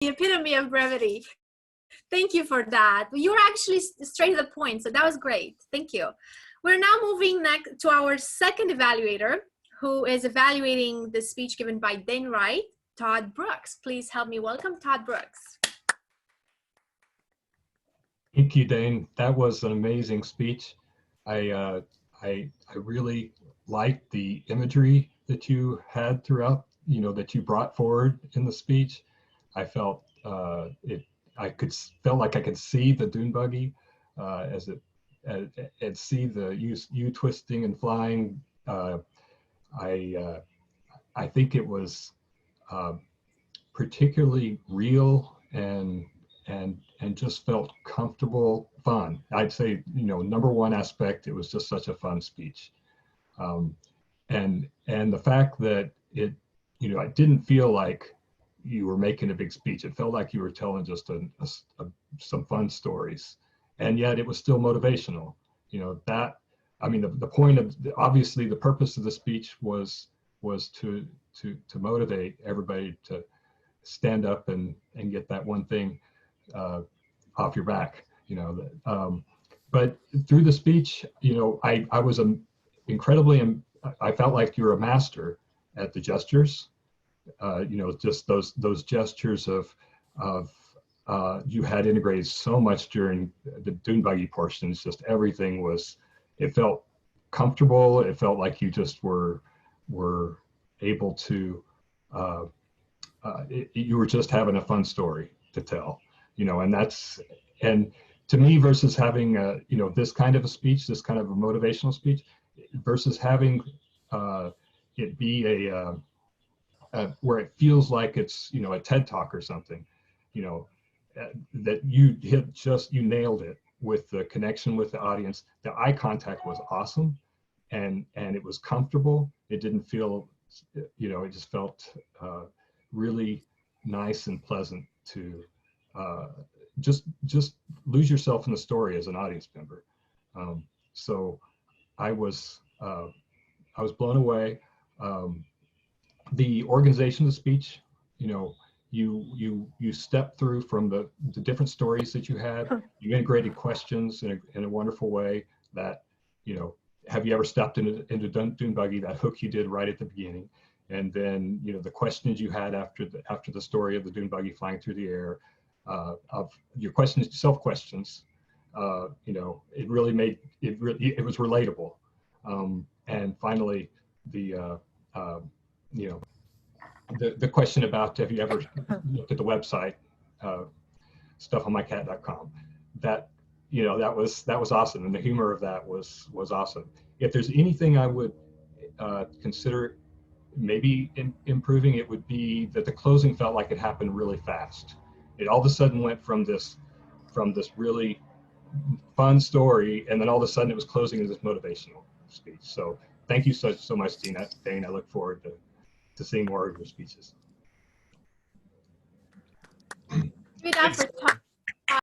epitome of brevity. Thank you for that. You were actually straight to the point, so that was great. Thank you. We're now moving next to our second evaluator, who is evaluating the speech given by Dane Wright, Todd Brooks. Please help me welcome Todd Brooks. Thank you, Dane. That was an amazing speech. I really liked the imagery that you had throughout, that you brought forward in the speech. I felt felt like I could see the dune buggy and see the you twisting and flying. I think it was particularly real and just felt comfortable, fun. I'd say, number one aspect, it was just such a fun speech. And the fact that it didn't feel like you were making a big speech. It felt like you were telling just some fun stories, and yet it was still motivational. The point of, obviously the purpose of the speech was to motivate everybody to stand up and get that one thing off your back, but through the speech, I was I felt like you were a master at the gestures, just those gestures of you had integrated so much during the dune buggy portions. Just everything it felt comfortable. It felt like you just were able to, you were just having a fun story to tell, and to me, versus having this kind of a speech, this kind of a motivational speech, versus having it be where it feels like it's, a TED talk or something, that you nailed it with the connection with the audience. The eye contact was awesome, and it was comfortable. It didn't feel, it just felt really nice and pleasant to just lose yourself in the story as an audience member. So I was blown away. The organization of the speech, you stepped through from the different stories that you had. You integrated questions in a wonderful way that, have you ever stepped into dune buggy, that hook you did right at the beginning. And then, the questions you had after the story of the dune buggy flying through the air, of your questions, self-questions, it really made, it was relatable. And finally, the question about, have you ever looked at the website, stuffonmycat.com, that was awesome. And the humor of that was awesome. If there's anything I would consider maybe improving, it would be that the closing felt like it happened really fast. It all of a sudden went from this really fun story, and then all of a sudden it was closing in this motivational speech. So thank you so much, Dane. I look forward to seeing more of your speeches. Give it up for Todd.